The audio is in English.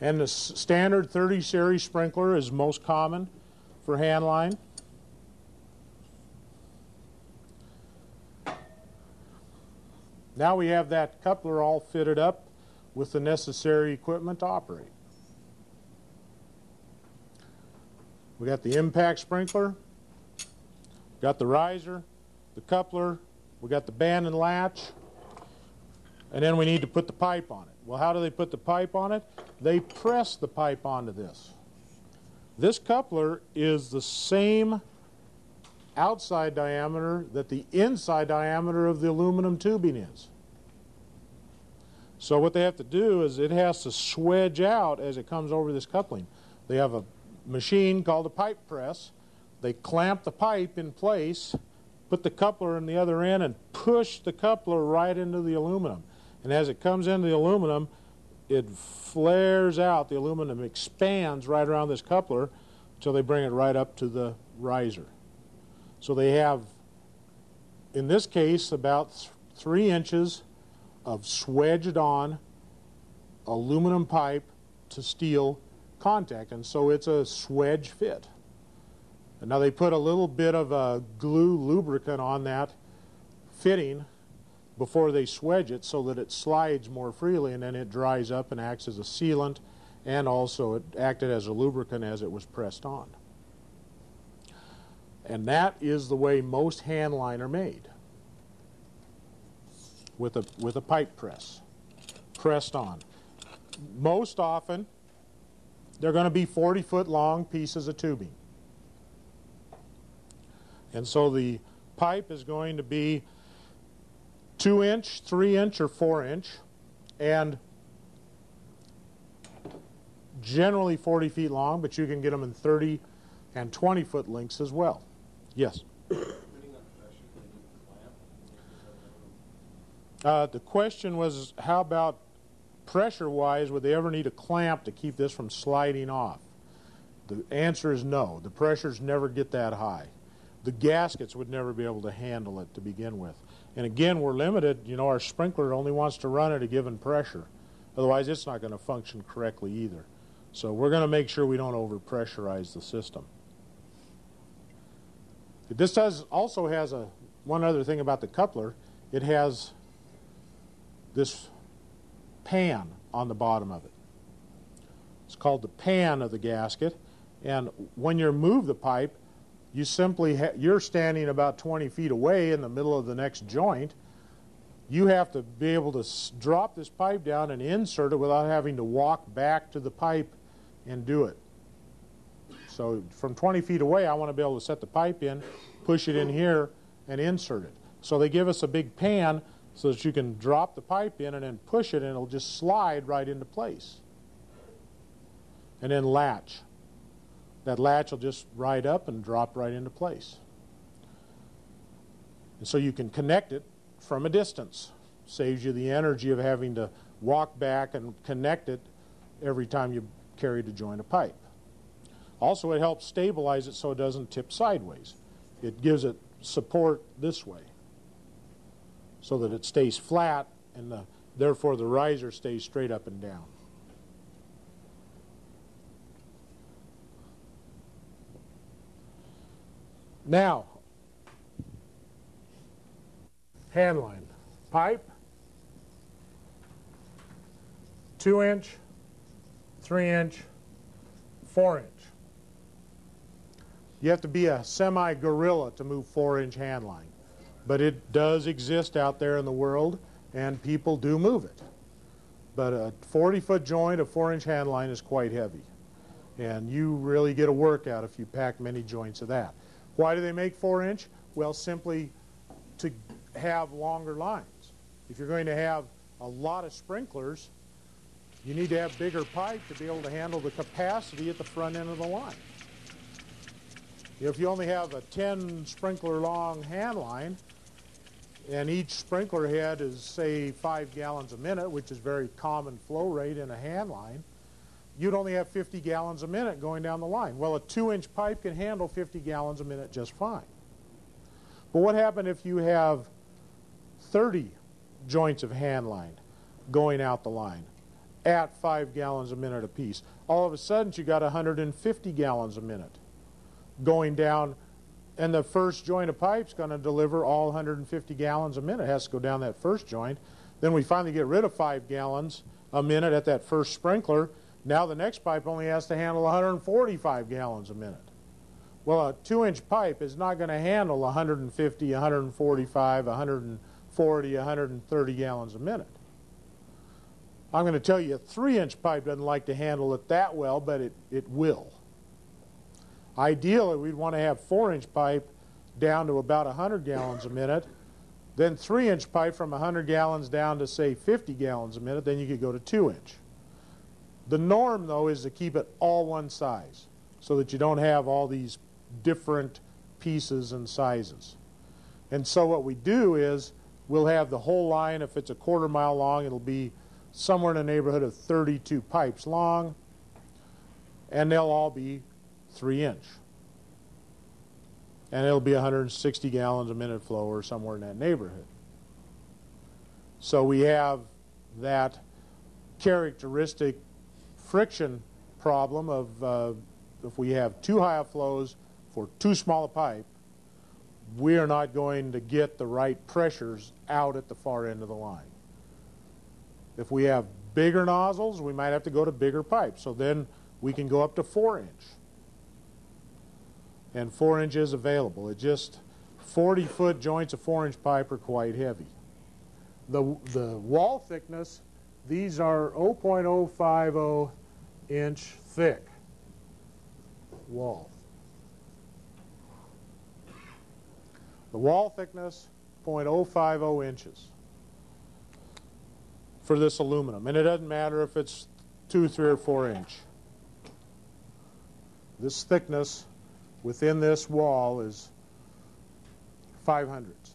And the standard 30 series sprinkler is most common for hand line. Now we have that coupler all fitted up with the necessary equipment to operate. We got the impact sprinkler, got the riser, the coupler, we got the band and latch, and then we need to put the pipe on it. Well, how do they put the pipe on it? They press the pipe onto this. This coupler is the same outside diameter that the inside diameter of the aluminum tubing is. So what they have to do is it has to swedge out as it comes over this coupling. They have a machine called a pipe press. They clamp the pipe in place, put the coupler in the other end, and push the coupler right into the aluminum. And as it comes into the aluminum, it flares out. The aluminum expands right around this coupler until they bring it right up to the riser. So they have, in this case, about 3 inches of swedged on aluminum pipe to steel contact, and so it's a swedge fit. And now they put a little bit of a glue lubricant on that fitting before they swedge it so that it slides more freely, and then it dries up and acts as a sealant, and also it acted as a lubricant as it was pressed on. And that is the way most hand line are made, with a pipe press, pressed on. Most often, they're going to be 40-foot long pieces of tubing. And so the pipe is going to be 2-inch, 3-inch, or 4-inch, and generally 40 feet long, but you can get them in 30 and 20-foot lengths as well. Yes? The question was, how about pressure-wise, would they ever need a clamp to keep this from sliding off? The answer is no. The pressures never get that high. The gaskets would never be able to handle it to begin with. And again, we're limited. You know, our sprinkler only wants to run at a given pressure. Otherwise, it's not going to function correctly either. So we're going to make sure we don't overpressurize the system. This also has one other thing about the coupler. It has this pan on the bottom of it. It's called the pan of the gasket. And when you remove the pipe, you simply you're standing about 20 feet away in the middle of the next joint. You have to be able to drop this pipe down and insert it without having to walk back to the pipe and do it. So from 20 feet away, I want to be able to set the pipe in, push it in here, and insert it. So they give us a big pan so that you can drop the pipe in and then push it, and it'll just slide right into place. And then latch. That latch will just ride up and drop right into place. And so you can connect it from a distance. Saves you the energy of having to walk back and connect it every time you carry to join a pipe. Also, it helps stabilize it so it doesn't tip sideways. It gives it support this way so that it stays flat, and therefore the riser stays straight up and down. Now, hand line. Pipe, 2-inch, 3-inch, 4-inch. You have to be a semi-gorilla to move 4-inch hand line. But it does exist out there in the world, and people do move it. But a 40-foot joint of 4-inch hand line is quite heavy. And you really get a workout if you pack many joints of that. Why do they make 4-inch? Well, simply to have longer lines. If you're going to have a lot of sprinklers, you need to have bigger pipe to be able to handle the capacity at the front end of the line. If you only have a 10 sprinkler long hand line, and each sprinkler head is, say, 5 gallons a minute, which is very common flow rate in a hand line, you'd only have 50 gallons a minute going down the line. Well, a 2-inch pipe can handle 50 gallons a minute just fine. But what happens if you have 30 joints of hand line going out the line? at 5 gallons a minute apiece. All of a sudden, you got 150 gallons a minute going down, and the first joint of pipe's going to deliver all 150 gallons a minute. It has to go down that first joint. Then we finally get rid of 5 gallons a minute at that first sprinkler. Now the next pipe only has to handle 145 gallons a minute. Well, a 2-inch pipe is not going to handle 150, 145, 140, 130 gallons a minute. I'm going to tell you a 3-inch pipe doesn't like to handle it that well, but it will. Ideally, we'd want to have 4-inch pipe down to about 100 gallons a minute, then 3-inch pipe from 100 gallons down to, say, 50 gallons a minute, then you could go to 2-inch. The norm, though, is to keep it all one size so that you don't have all these different pieces and sizes. And so what we do is we'll have the whole line. If it's a quarter-mile long, it'll be somewhere in the neighborhood of 32 pipes long, and they'll all be 3-inch. And it'll be 160 gallons a minute flow or somewhere in that neighborhood. So we have that characteristic friction problem of if we have too high flows for too small a pipe, we are not going to get the right pressures out at the far end of the line. If we have bigger nozzles, we might have to go to bigger pipes. So then we can go up to 4-inch. And 4-inch is available. It just 40-foot joints of 4-inch pipe are quite heavy. The wall thickness, these are 0.050 inch thick wall. The wall thickness, 0.050 inches for this aluminum. And it doesn't matter if it's 2, 3, or 4-inch. This thickness within this wall is 500ths.